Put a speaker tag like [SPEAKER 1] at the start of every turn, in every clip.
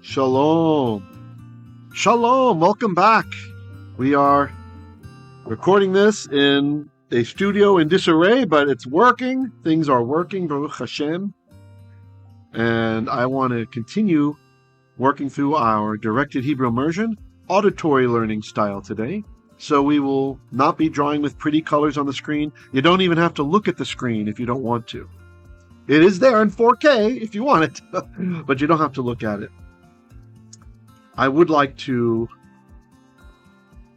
[SPEAKER 1] Shalom. Shalom. Welcome back. We are recording this in a studio in disarray, but it's working. Things are working, Baruch Hashem. And I want to continue working through our directed Hebrew immersion auditory learning style today. So we will not be drawing with pretty colors on the screen. You don't even have to look at the screen if you don't want to. It is there in 4K if you want it, but you don't have to look at it. I would like to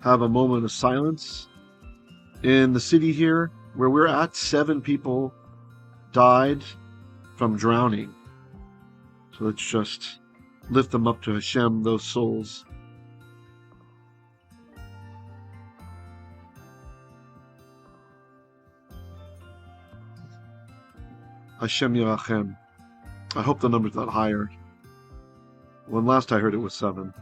[SPEAKER 1] have a moment of silence. In the city here where we're at, 7 people died from drowning. So let's just lift them up to Hashem, those souls. Hashem Yerachem. I hope the number's not higher. When last I heard it was 7.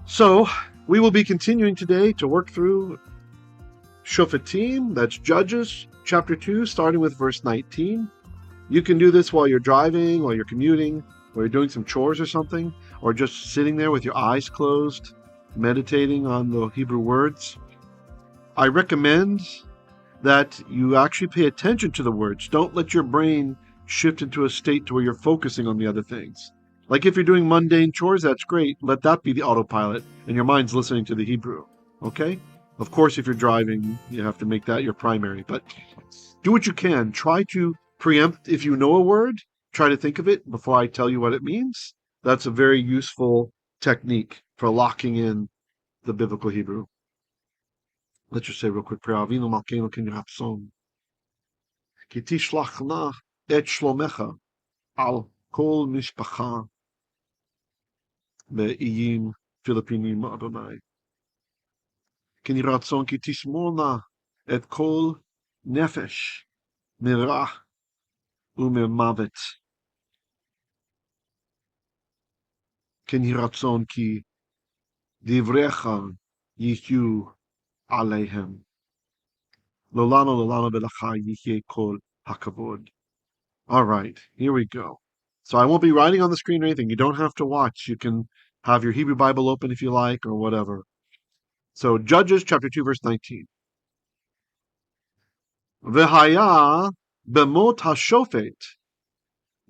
[SPEAKER 1] So, we will be continuing today to work through Shofetim, that's Judges, chapter 2, starting with verse 19. You can do this while you're driving, while you're commuting, while you're doing some chores or something, or just sitting there with your eyes closed, meditating on the Hebrew words. I recommend that you actually pay attention to the words. Don't let your brain shift into a state to where you're focusing on the other things. Like if you're doing mundane chores, that's great. Let that be the autopilot, and your mind's listening to the Hebrew. Okay? Of course, if you're driving, you have to make that your primary. But do what you can. Try to preempt, if you know a word, try to think of it before I tell you what it means. That's a very useful technique for locking in the biblical Hebrew. Let's just say real quick prayer. Avinu malkeinu ken yirachson. Ki tishlach et shlomecha al kol mishpacha be'iyim Filipinim Adonai. Ken yiratzon ki tishmorna et kol nefesh mirah u'memavet. Ken yiratzon ki divrecha yihyu aleihem. Lolano belacha yihye kol hakavod. All right, here we go. So I won't be writing on the screen or anything. You don't have to watch. You can have your Hebrew Bible open if you like, or whatever. So Judges chapter 2, verse 19. V'haya b'mot hashofet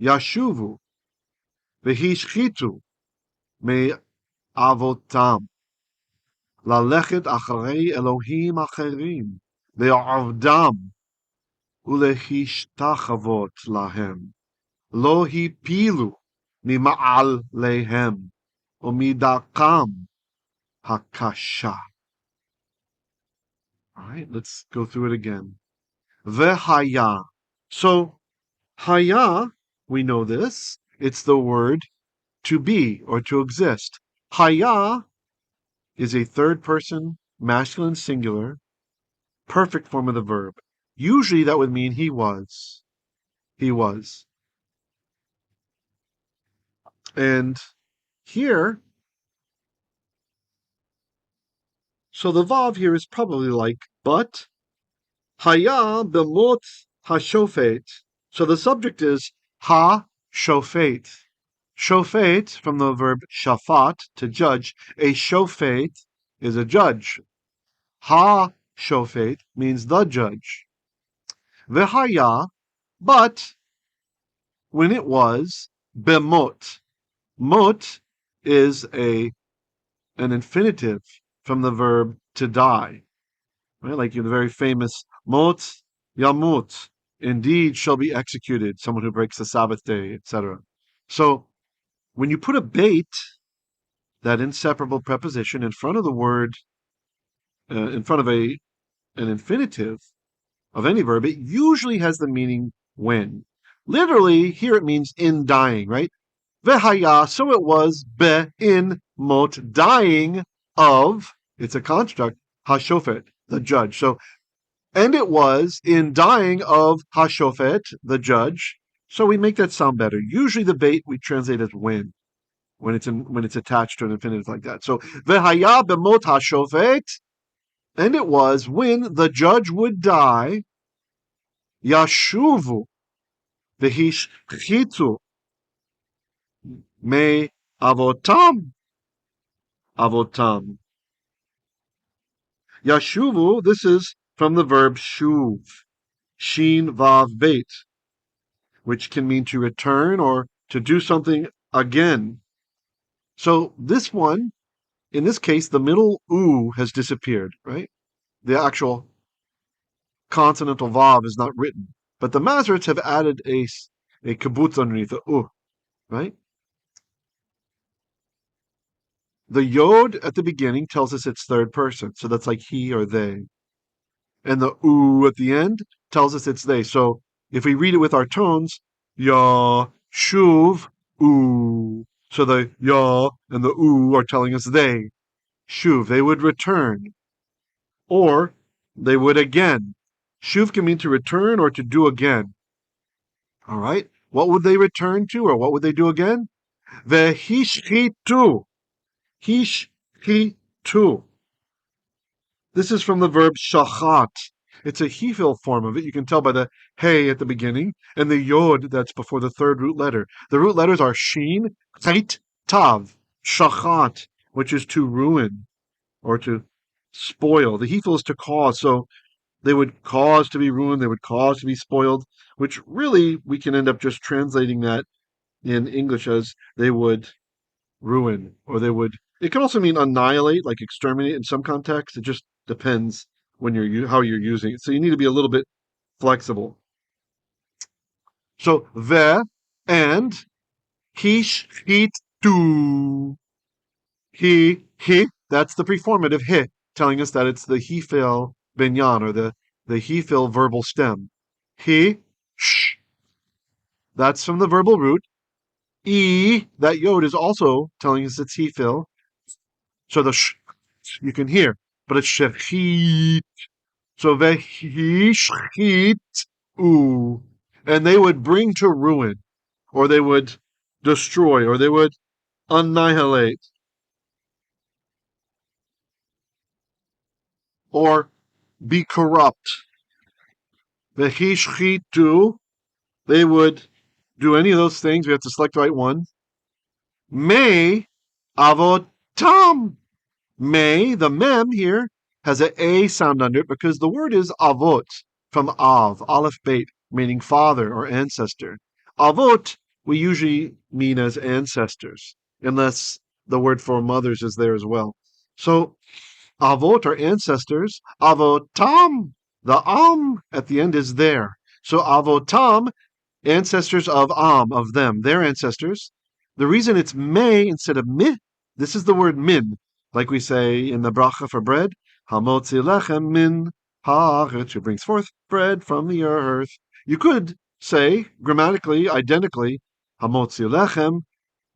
[SPEAKER 1] yashuvu v'hishchitu me'avotam lalechet acharei Elohim acherim le'avdam ulehishtachavot lahem lo hipilu mima'al lehem umidakam hakasha. All right, let's go through it again. V'haya. So, haya, we know this. It's the word to be or to exist. Haya is a third person, masculine singular, perfect form of the verb. Usually that would mean he was. He was. And here, so the vav here is probably like but. Haya b'mot hashofet. So the subject is ha-shofet. Shofet, from the verb shafat, to judge. A shofet is a judge. Ha-shofet means the judge. V'haya, but when it was, b'mot. Mot is an infinitive from the verb to die. Right? Like the very famous mot yamut, indeed shall be executed, someone who breaks the Sabbath day, etc. So when you put a bait, that inseparable preposition, in front of the word, in front of an infinitive of any verb, it usually has the meaning when. Literally, here it means in dying, right? V'haya, so it was, in mot, dying of, it's a construct, hashofet, the judge. So, and it was in dying of hashofet, the judge. So we make that sound better. Usually the bait we translate as when it's attached to an infinitive like that. So v'haya b'mot hashofet, and it was when the judge would die, yashuvu v'hishchitu me avotam, avotam. Yashuvu, this is from the verb shuv, shin vav beit, which can mean to return or to do something again. So this one, in this case, the middle oo has disappeared, right? The actual consonantal vav is not written. But the Masoretes have added a qubbutz underneath the u, right? The yod at the beginning tells us it's third person, so that's like he or they. And the u at the end tells us it's they. So if we read it with our tones, ya, shuv, u. So the ya and the u are telling us they. Shuv, they would return. Or they would again. Shuv can mean to return or to do again. All right? What would they return to or what would they do again? Vehishchitu. Hishchitu. This is from the verb shachat. It's a hiphil form of it. You can tell by the hey at the beginning and the yod that's before the third root letter. The root letters are shin, chait, tav, shachat, which is to ruin or to spoil. The hiphil is to cause. So they would cause to be ruined. They would cause to be spoiled, which really we can end up just translating that in English as they would ruin or they would. It can also mean annihilate, like exterminate in some contexts. It just depends when how you're using it. So you need to be a little bit flexible. So ve and hish, hit, tu. He, that's the preformative he, telling us that it's the hiphil binyan or the hiphil verbal stem. He, sh. That's from the verbal root. E, that yod is also telling us it's hiphil. So the sh, you can hear, but it's shechit. So vehishchit u. And they would bring to ruin, or they would destroy, or they would annihilate, or be corrupt. Vehishchitu, they would do any of those things. We have to select the right one. May avotam. May, the mem here, has an A sound under it because the word is avot, from av, aleph beit, meaning father or ancestor. Avot, we usually mean as ancestors, unless the word for mothers is there as well. So, avot are ancestors. Avotam, the at the end is there. So, avotam, ancestors of of them, their ancestors. The reason it's may instead of mi, this is the word min, like we say in the bracha for bread, hamotzi lechem min haaretz, who brings forth bread from the earth. You could say, grammatically, identically, hamotzi lechem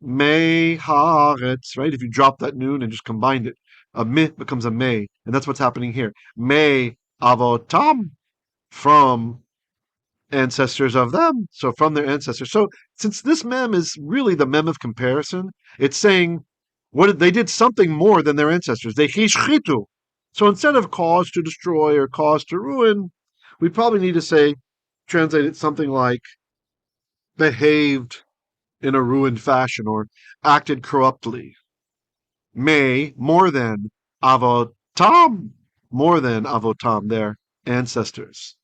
[SPEAKER 1] me haaretz, right? If you drop that noon and just combined it, a mi becomes a may, and that's what's happening here. Me avotam, from ancestors of them, so from their ancestors. So since this mem is really the mem of comparison, it's saying they did something more than their ancestors. They hishchitu. So instead of cause to destroy or cause to ruin, we probably need to say, translate it something like behaved in a ruined fashion or acted corruptly. May, more than avotam, more than avotam, their ancestors.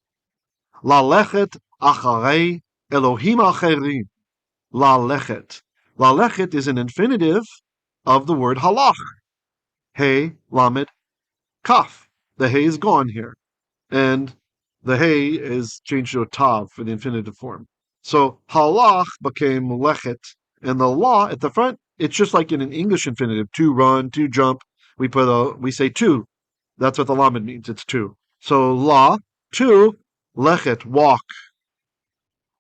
[SPEAKER 1] Lalechet acharei Elohim acherim. Lalechet. Lalechet is an infinitive of the word halach. Hey, lamed, kaf. The hey is gone here. And the hey is changed to a tav for the infinitive form. So halach became lechet. And the la at the front, it's just like in an English infinitive. To run, to jump. We say to. That's what the lamed means. It's to. So la, to, lechet, walk.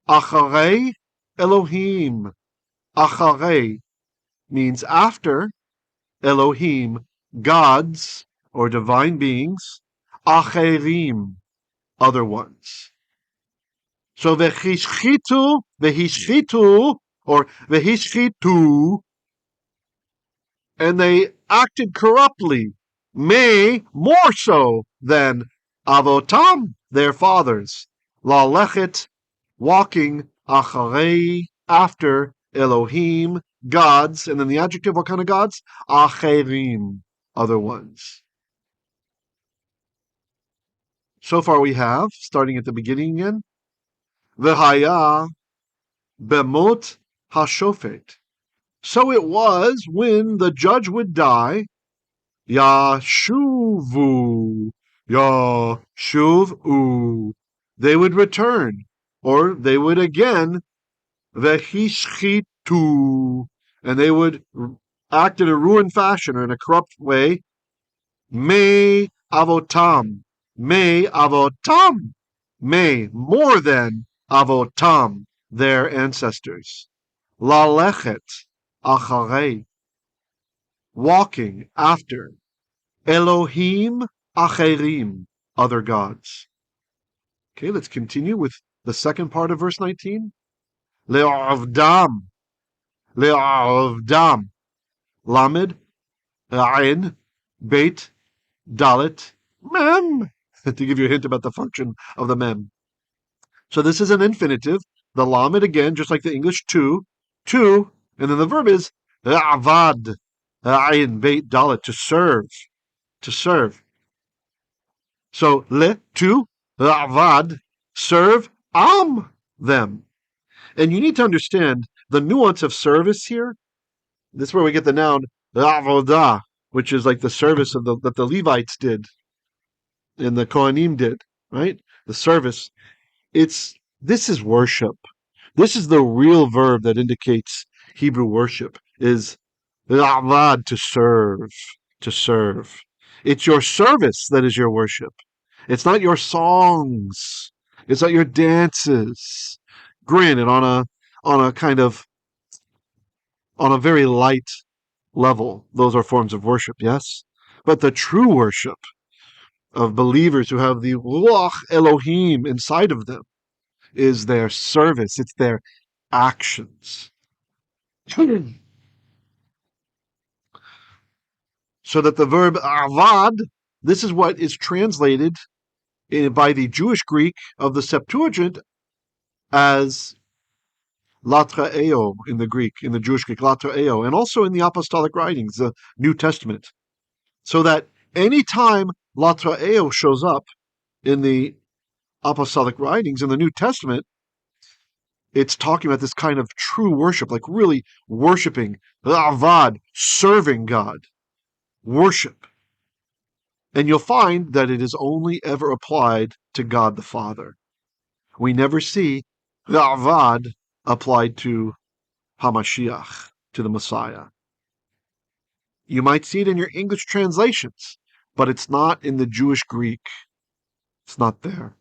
[SPEAKER 1] Acharei Elohim. Acharei means after. Elohim, gods or divine beings. Acherim, other ones. So vehishchitu, or vehishchitu, and they acted corruptly, may more so than avotam, their fathers. Lalechet, walking acharei, after Elohim, gods, and then the adjective, what kind of gods? Acherim, other ones. So far we have, starting at the beginning again, V'haya bemot hashofet. So it was when the judge would die, Yashuvu, Yashuvu, they would return, or they would again, Vehishchitu, and they would act in a ruined fashion or in a corrupt way, Me avotam, more than avotam, their ancestors. Lalechet acharei, walking after. Elohim acherim, other gods. Okay, let's continue with the second part of verse 19. Le'avdam, lamed, ain, beit, dalet, mem, to give you a hint about the function of the mem. So this is an infinitive. The lamed again, just like the English to, and then the verb is avad, ayin, beit, dalet, to serve. So le, to, avad, serve, them. And you need to understand the nuance of service here. This is where we get the noun avodah, which is like the service of that the Levites did and the Kohanim did, right? The service. This is worship. This is the real verb that indicates Hebrew worship, is avad, to serve. It's your service that is your worship. It's not your songs. It's not your dances. Granted, on a very light level, those are forms of worship, yes? But the true worship of believers who have the Ruach Elohim inside of them is their service. It's their actions. So that the verb avad, this is what is translated by the Jewish Greek of the Septuagint as latrεύω in the Jewish Greek, latrεύω, and also in the apostolic writings, the New Testament. So that any time latrεύω shows up in the apostolic writings in the New Testament, it's talking about this kind of true worship, like really worshiping, avad, serving God, worship. And you'll find that it is only ever applied to God the Father. We never see the avad applied to Hamashiach, to the Messiah. You might see it in your English translations, but it's not in the Jewish Greek. It's not there.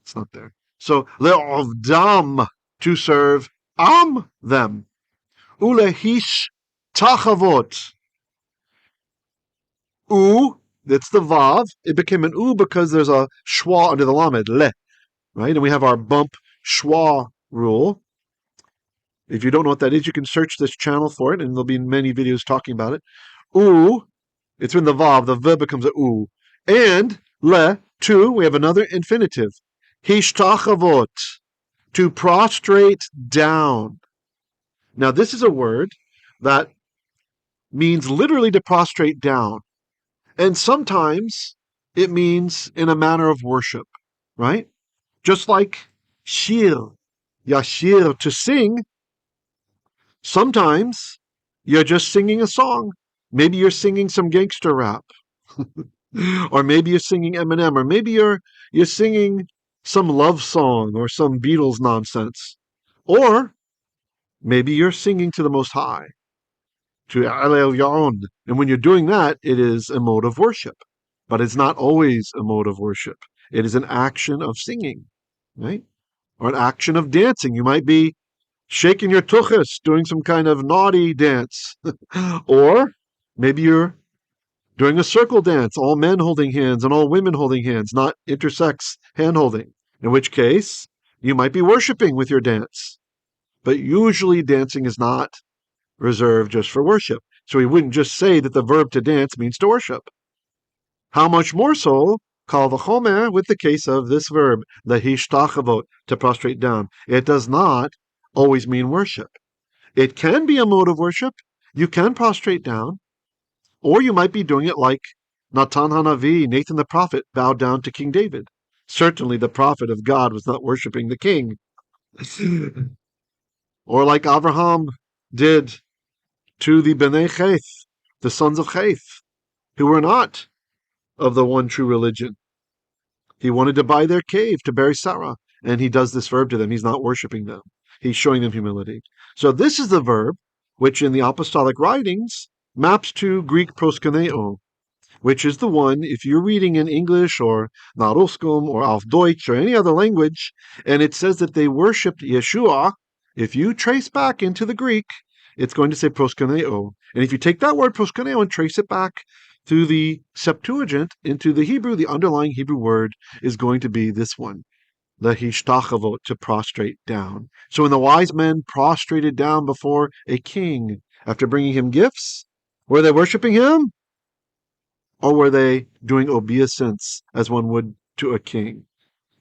[SPEAKER 1] So, le'ovdam, to serve, them. Ulehish tachavot. That's the vav. It became an because there's a schwa under the lamed, le. Right? And we have our bump schwa rule. If you don't know what that is, you can search this channel for it, and there'll be many videos talking about it. It's when the vav, the verb becomes a And le, to, we have another infinitive. Hishtachavot, to prostrate down. Now, this is a word that means literally to prostrate down. And sometimes it means in a manner of worship, right? Just like shir, yashir, to sing. Sometimes you're just singing a song. Maybe you're singing some gangster rap. Or maybe you're singing Eminem, or maybe you're singing some love song or some Beatles nonsense. Or maybe you're singing to the Most High, to Alel Yaon. And when you're doing that, it is a mode of worship. But it's not always a mode of worship. It is an action of singing, right? Or an action of dancing. You might be shaking your tuchus, doing some kind of naughty dance. Or maybe you're doing a circle dance, all men holding hands and all women holding hands, not intersex hand holding. In which case, you might be worshiping with your dance. But usually dancing is not reserved just for worship. So we wouldn't just say that the verb to dance means to worship. How much more so, kal v'chomer, with the case of this verb, the hishtachavot, to prostrate down. It does not always mean worship. It can be a mode of worship. You can prostrate down, or you might be doing it like Natan Hanavi, Nathan the prophet, bowed down to King David. Certainly the prophet of God was not worshiping the king. Or like Abraham did to the Bnei Cheth, the sons of Cheth, who were not of the one true religion. He wanted to buy their cave to bury Sarah, and he does this verb to them. He's not worshiping them. He's showing them humility. So this is the verb which in the apostolic writings maps to Greek proskuneo, which is the one, if you're reading in English or Naroskum or Auf Deutsch or any other language, and it says that they worshipped Yeshua, if you trace back into the Greek, it's going to say proskuneo. And if you take that word proskuneo and trace it back through the Septuagint into the Hebrew, the underlying Hebrew word is going to be this one, lehishtachavot, to prostrate down. So when the wise men prostrated down before a king after bringing him gifts, were they worshiping him? Or were they doing obeisance as one would to a king?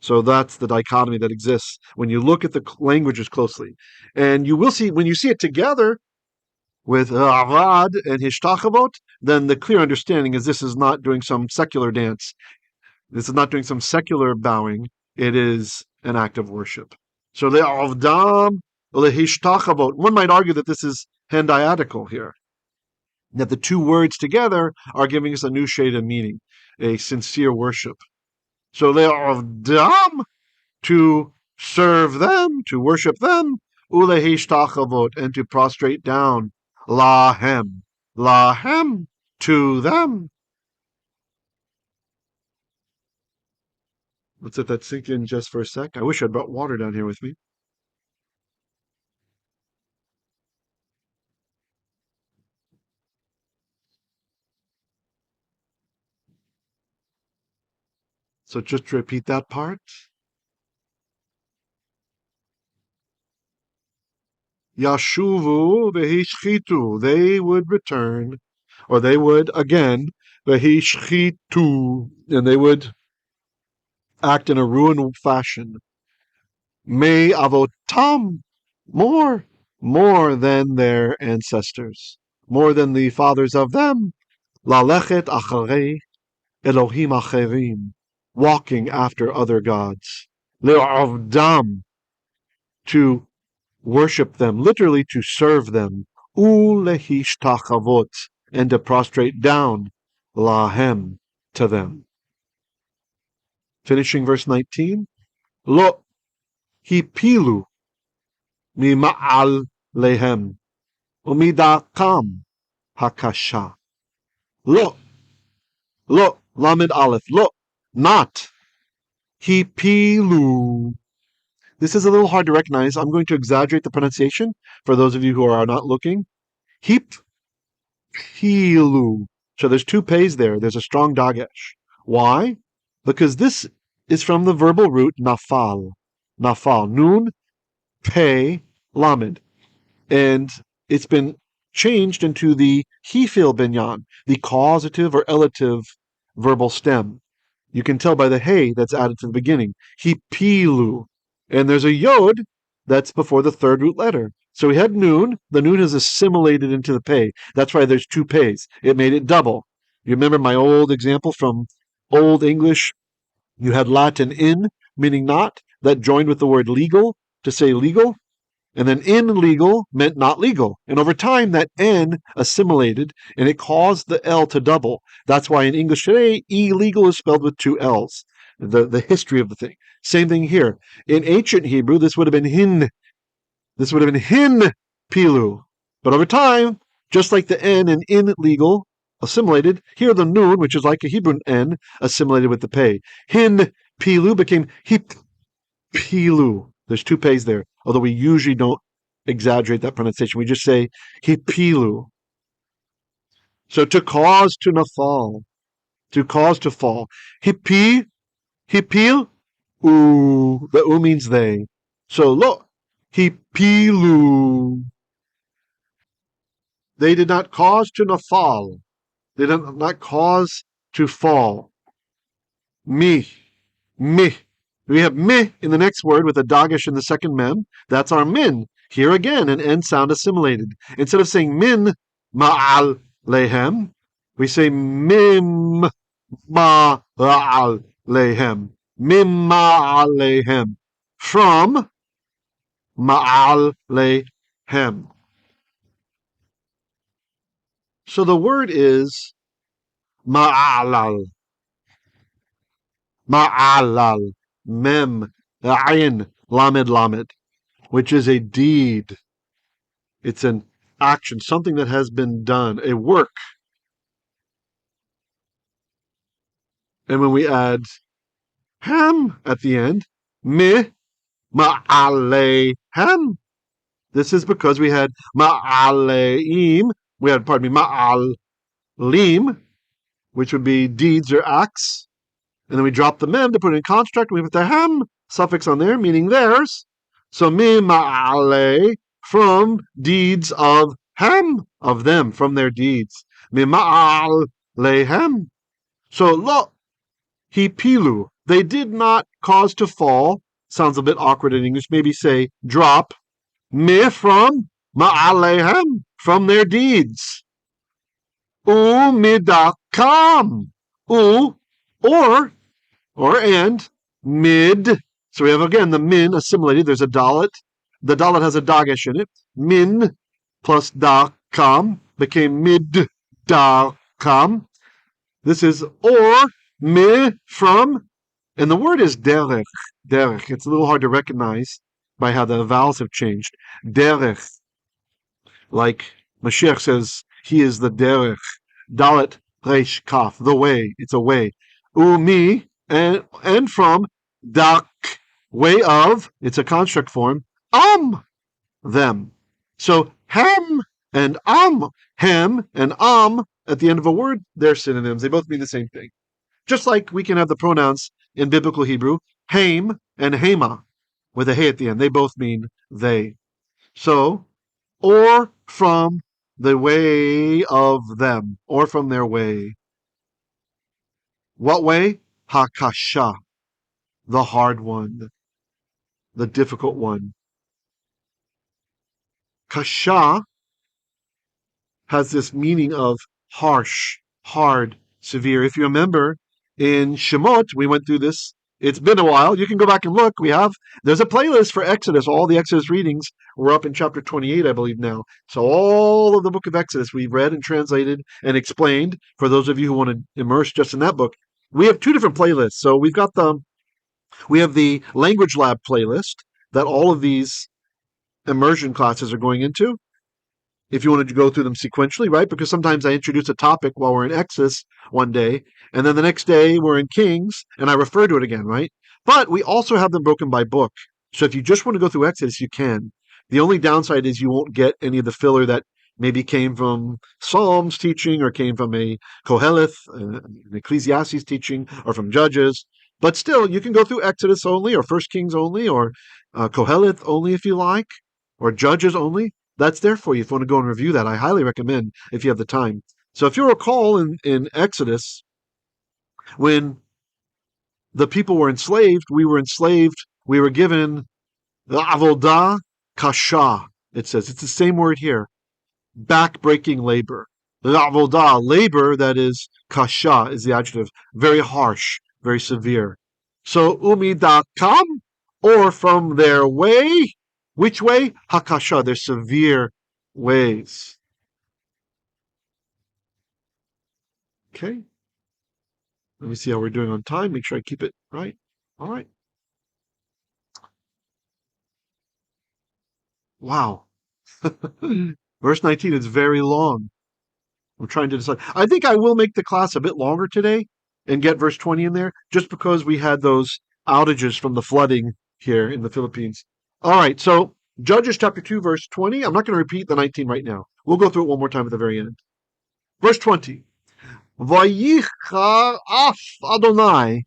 [SPEAKER 1] So that's the dichotomy that exists when you look at the languages closely. And you will see, when you see it together with avad and hishtachavot, then the clear understanding is this is not doing some secular dance. This is not doing some secular bowing. It is an act of worship. So le'avdam lehishtachavot. One might argue that this is hendiatical here, that the two words together are giving us a new shade of meaning, a sincere worship. So le'avdam, to serve them, to worship them, ulehishtachavot, and to prostrate down, lahem, lahem, to them. Let's let that sink in just for a sec. I wish I'd brought water down here with me. So just to repeat that part. Yashuvu vehishchitu, they would return, or they would again, vehishchitu, and they would act in a ruined fashion. Me avotam, more than their ancestors, more than the fathers of them. Lalechet acharei Elohim acherim, walking after other gods. Le'avdam, to worship them, literally to serve them. Ulehishtachavot, and to prostrate down, lahem, to them. Finishing verse 19. Lo hipilu mima'al lehem umidakam hakasha. Lo, lamed aleph, lo, not hipilu. This is a little hard to recognize. I'm going to exaggerate the pronunciation for those of you who are not looking. Hipilu. So there's two pays there. There's a strong dagesh. Why? Because this is from the verbal root nafal. Nafal. Nun, pei, lamed. And it's been changed into the hiphil binyan, the causative or elative verbal stem. You can tell by the hey that's added to the beginning. Hipilu. And there's a yod that's before the third root letter. So we had noon. The noon is assimilated into the pei. That's why there's two pays. It made it double. You remember my old example from Old English? You had Latin in, meaning not, that joined with the word legal to say legal. And then in legal meant not legal. And over time, that N assimilated, and it caused the L to double. That's why in English today, illegal is spelled with two L's. The history of the thing. Same thing here. In ancient Hebrew, this would have been hin. This would have been hin pilu. But over time, just like the N in legal assimilated, here the nun, which is like a Hebrew N, assimilated with the pei. Hin pilu became hip pilu. There's two pays there, although we usually don't exaggerate that pronunciation. We just say hipilu. So to cause to nafal, to cause to fall. Hipil, u. The u means they. So lo, hipilu. They did not cause to nafal. They did not cause to fall. Mi. We have me in the next word with a dagesh in the second mem. That's our min. Here again, an N sound assimilated. Instead of saying min ma'al lehem, we say mim ma'al lehem. Mim ma'al lehem. From ma'al lehem. So the word is ma'alal. Ma'alal. Mem. Ayin. Lamed lamed. Which is a deed. It's an action, something that has been done, a work. And when we add ham at the end, mi ma'alehem. This is because we had ma'aleim, we had, ma'alim, which would be deeds or acts. And then we drop the mem to put it in construct, and we put the ham suffix on there, meaning theirs. So mi ma'ale, from deeds of ham, of them, from their deeds. Mi ma'alehem. So lo hipilu, they did not cause to fall. Sounds a bit awkward in English. Maybe say drop. Me, from ma'alehem, from their deeds. Midakam. Or and, mid. So we have again the min assimilated. There's a dalet. The dalet has a dagesh in it. Min plus dakam became mid dakam. This is or, me, from, and the word is derech. Derech. It's a little hard to recognize by how the vowels have changed. Derech. Like Mashiach says, he is the derech. Dalet, resh, kaf, the way. It's a way. Umi, and from, dak, way of, it's a construct form, them. So hem and hem and at the end of a word, they're synonyms. They both mean the same thing. Just like we can have the pronouns in biblical Hebrew, haim and hema, with a hey at the end. They both mean they. So, or from the way of them, or from their way. What way? Hakasha, the hard one, the difficult one. Kasha has this meaning of harsh, hard, severe. If you remember, in Shemot, we went through this. It's been a while. You can go back and look. There's a playlist for Exodus. All the Exodus readings. We're up in chapter 28, I believe now. So all of the book of Exodus we've read and translated and explained. For those of you who want to immerse just in that book, we have two different playlists. So we have the language lab playlist that all of these immersion classes are going into. If you wanted to go through them sequentially, right? Because sometimes I introduce a topic while we're in Exodus one day, and then the next day we're in Kings, and I refer to it again, right? But we also have them broken by book. So if you just want to go through Exodus, you can. The only downside is you won't get any of the filler that maybe came from Psalms teaching, or came from a Koheleth, an Ecclesiastes teaching, or from Judges. But still, you can go through Exodus only, or First Kings only, or Koheleth only if you like, or Judges only. That's there for you if you want to go and review that. I highly recommend if you have the time. So if you recall in Exodus, when the people were enslaved, we were given avodah kasha. It says, it's the same word here. Back-breaking labor. Avodah, labor that is kasha is the adjective. Very harsh, very severe. So umidakam, or from their way. Which way? Hakasha, their severe ways. Okay. Let me see how we're doing on time. Make sure I keep it right. All right. Wow. Verse 19 is very long. I'm trying to decide. I think I will make the class a bit longer today and get verse 20 in there, just because we had those outages from the flooding here in the Philippines. All right. So Judges chapter 2, verse 20. I'm not going to repeat the 19 right now. We'll go through it one more time at the very end. Verse 20. Vayichar af Adonai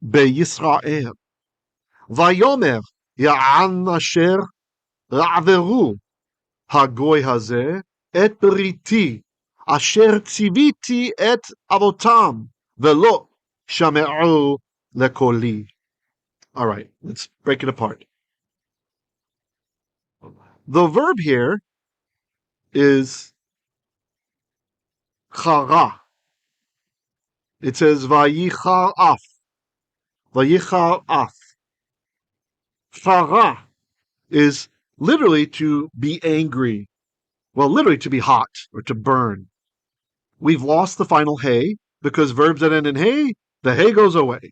[SPEAKER 1] beYisrael. Vayomer ya'an asher ra'veru hagoy hazeh et beriti asher tziviti et avotam velo shame'u lekoli. All right, let's break it apart. The verb here is chara. It says vayicharaf. Vayicharaf. Chara is literally to be angry. Well, literally to be hot or to burn. We've lost the final hey because verbs that end in hey, the hey goes away.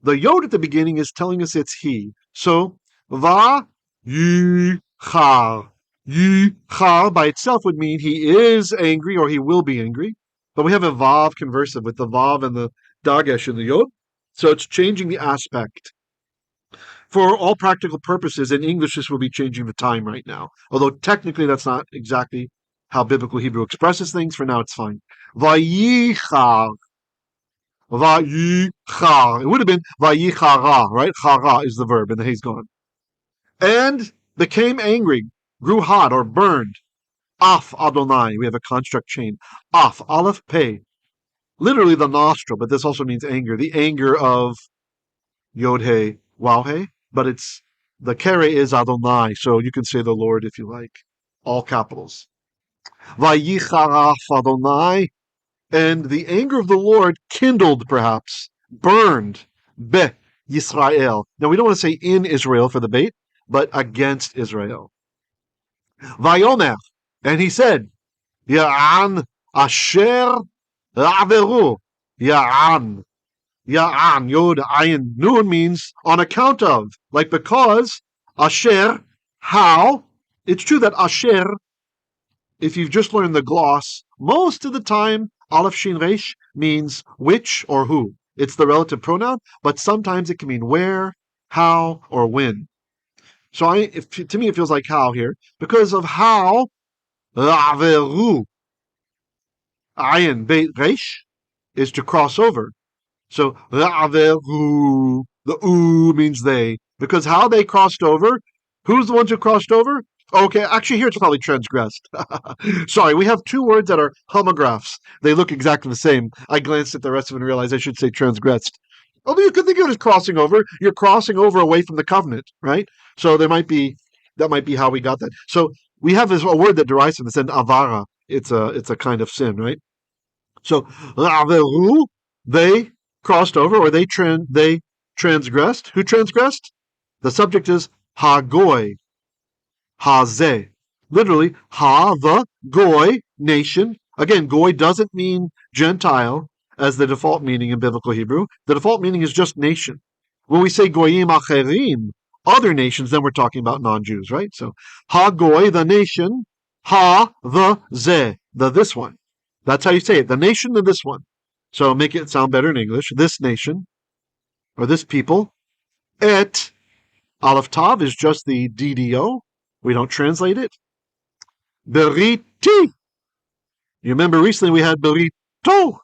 [SPEAKER 1] The yod at the beginning is telling us it's he. So, va yichar. Yichar by itself would mean he is angry or he will be angry. But we have a vav conversive with the vav and the dagesh and the yod. So it's changing the aspect. For all practical purposes, in English, this will be changing the time right now. Although technically that's not exactly how biblical Hebrew expresses things. For now, it's fine. Vayichar. Vayichar. It would have been vayichara, right? Chara is the verb, and the hey's gone. And became angry, grew hot or burned. Af Adonai. We have a construct chain. Af, aleph, pei. Literally the nostril, but this also means anger. The anger of yod hey, waw hey. But it's the kere is Adonai, so you can say the Lord if you like. All capitals. Vayicharaf Adonai. And the anger of the Lord kindled, perhaps, burned, be Yisrael. Now, we don't want to say in Israel for the bait, but against Israel. Vayomer, and he said, Ya'an asher la'averu. Ya'an. Ya'an, yod, ayin, nun means on account of, like because, asher, how. It's true that asher, if you've just learned the gloss, most of the time, aleph shin resh means which or who. It's the relative pronoun, but sometimes it can mean where, how, or when. So to me, it feels like how here. Because of how, la'averu, ayin, beit resh, is to cross over. So, la'averu, the oo means they. Because how they crossed over, who's the ones who crossed over? Okay, actually here it's probably transgressed. Sorry, we have two words that are homographs. They look exactly the same. I glanced at the rest of it and realized I should say transgressed. Although you could think of it as crossing over. You're crossing over away from the covenant, right? So that might be how we got that. So we have a word that derives from this, and avara. It's a kind of sin, right? So la'averu, they crossed over, or they transgressed. Who transgressed? The subject is hagoy. Hazeh. Literally, ha, the, goy, nation. Again, goy doesn't mean Gentile as the default meaning in biblical Hebrew. The default meaning is just nation. When we say goyim acherim, other nations, then we're talking about non-Jews, right? So, ha, goy, the nation. Ha, the, zeh, the this one. That's how you say it. The nation, the this one. So make it sound better in English. This nation, or this people. Et, aleph tav is just the DDO. We don't translate it. Beriti. You remember recently we had burrito.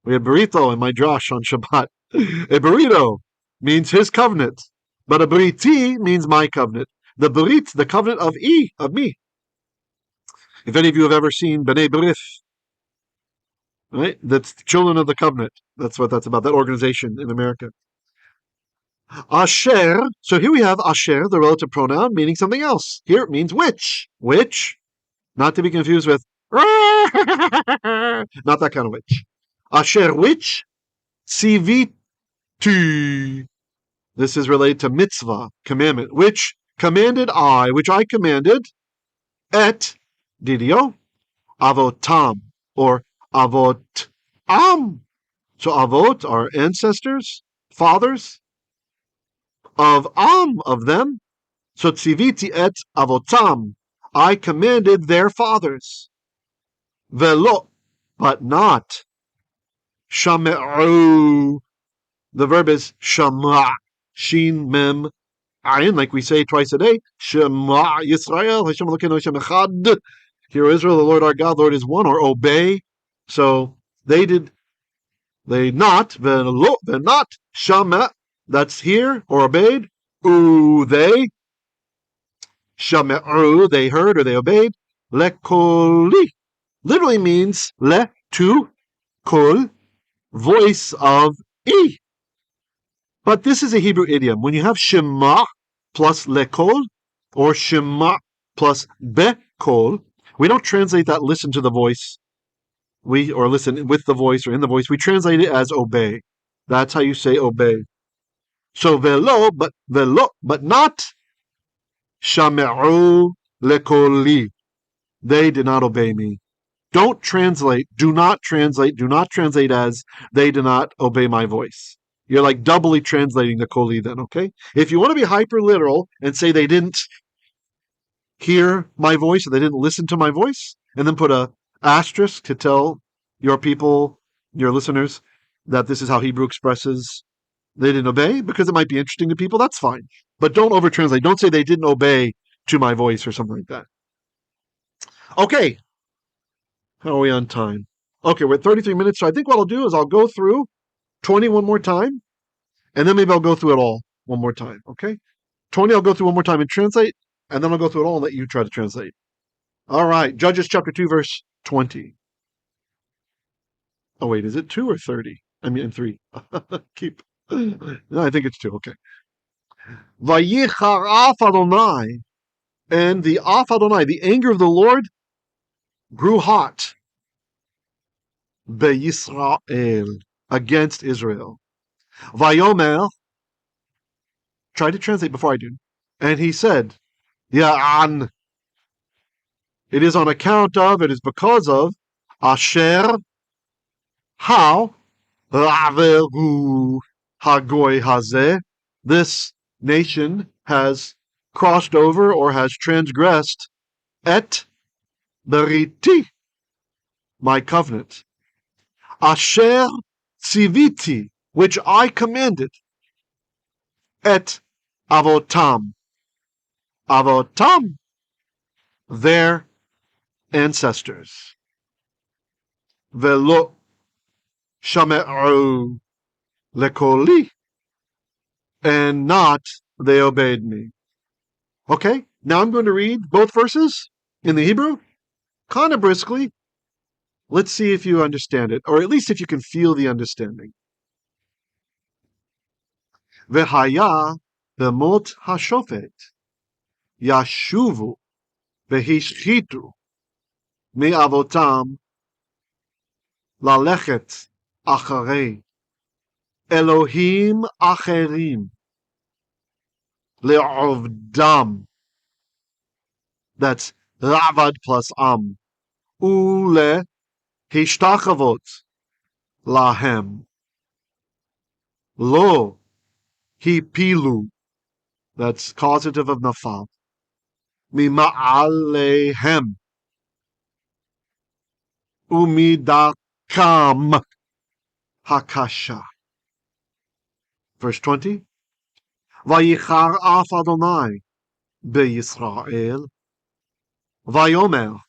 [SPEAKER 1] We had burrito in my drash on Shabbat. A burrito means his covenant, but a beriti means my covenant. The berit, the covenant of me. If any of you have ever seen B'nai B'rith, right? That's children of the covenant. That's what that's about, that organization in America. Asher, so here we have asher, the relative pronoun, meaning something else. Here it means which. Which, not to be confused with not that kind of witch. Asher which, tziviti. This is related to mitzvah, commandment, which commanded I, which I commanded, et, didio, avotam, or avotam. So avot are ancestors, fathers, of them. So tziviti et avotam, I commanded their fathers. Velo, but not. Shame'u, the verb is shama, shin mem ayin, like we say twice a day. Shema Yisrael, Hashem Elokeinu Hashem Echad. Hear Israel, the Lord our God, Lord is one, or obey. So they not, velo, not, shama, that's here, or obeyed. They, shame'u, they heard or they obeyed. Lekoli, literally means le, to, kol, voice of e. But this is a Hebrew idiom. When you have shema plus lekol, or shema plus bekol. We don't translate that listen to the voice. Or listen with the voice or in the voice. We translate it as obey. That's how you say obey. So velo, but not shame'u lekoli. They did not obey me. Don't translate, do not translate as they did not obey my voice. You're like doubly translating the koli then, okay? If you want to be hyper literal and say they didn't hear my voice or they didn't listen to my voice, and then put a asterisk to tell your people, your listeners, that this is how Hebrew expresses they didn't obey, because it might be interesting to people, that's fine. But don't over translate. Don't say they didn't obey to my voice or something like that. Okay. How are we on time? Okay, we're at 33 minutes. So I think what I'll do is I'll go through 20 one more time, and then maybe I'll go through it all one more time. Okay? 20 I'll go through one more time and translate, and then I'll go through it all and let you try to translate. All right, Judges chapter 2, verse 20. Oh, wait, is it 2 or 30? I mean, 3. Keep. No, I think it's 2. Okay. Vayichar af Adonai, and the af Adonai, the anger of the Lord, grew hot beYisrael, against Israel. Vayomer, try to translate before I do. And he said, Ya'an, it is on account of, it is because of, Asher, how, Ra'veru Hagoy Hazeh, this nation has crossed over or has transgressed, Et Beriti, my covenant. Asher Tziviti, which I commanded. Et Avotam, Avotam, their ancestors. Velo Shame'u Lekoli, and not they obeyed me. Okay, now I'm going to read both verses in the Hebrew, kind of briskly. Let's see if you understand it, or at least if you can feel the understanding. V'haya b'mot hashofet yashuvu v'hishchitu me'avotam lalechet acharei Elohim acherim le'ovdam. That's ravad plus am. Ule hishtachavot lahem. Lo hipilu. That's causative of nafal. Mima'alehem. Umidakam hakasha. Verse 20. Vayichar af Adonai beYisrael. Vayomer.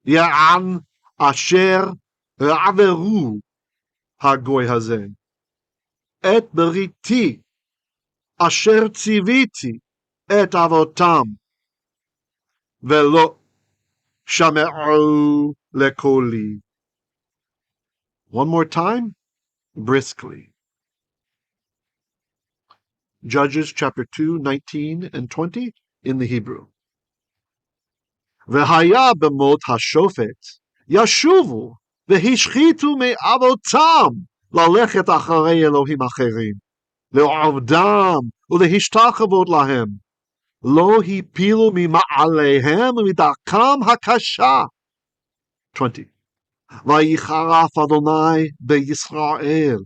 [SPEAKER 1] Ya'an asher ra'veru hagoy hazeh. Et beriti asher tziviti et avotam. Velo shame'u lekoli. One more time, briskly. Judges chapter 2, 19 and 20 in the Hebrew. V'haya b'mot hashofet yashuvu v'hishchitu me'avotam lalechet acharei Elohim acherim le'ovdam u'lehishtakavot lahem lo hipilu mima'alehem u'midakam hakasha. 20. Vayichar af Adonai beYisrael.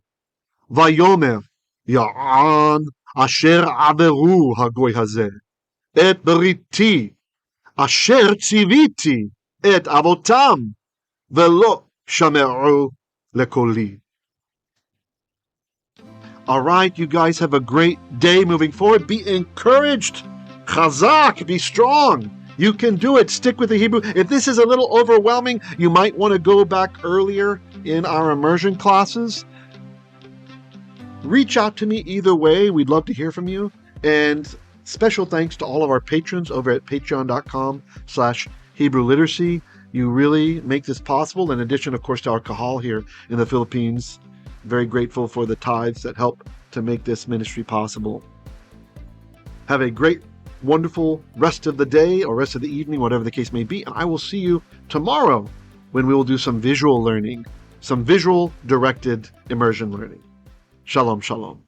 [SPEAKER 1] Vayomer Ya'an asher averu hagoy hazeh. Et beriti asher tziviti et avotam. Velo shame'u lekoli. All right, you guys have a great day moving forward. Be encouraged. Chazak, be strong. You can do it. Stick with the Hebrew. If this is a little overwhelming, you might want to go back earlier in our immersion classes. Reach out to me either way. We'd love to hear from you. And special thanks to all of our patrons over at patreon.com/Hebrew Literacy. You really make this possible. In addition, of course, to our kahal here in the Philippines. Very grateful for the tithes that help to make this ministry possible. Have a great wonderful rest of the day or rest of the evening, whatever the case may be. And I will see you tomorrow when we will do some visual learning, some visual directed immersion learning. Shalom, shalom.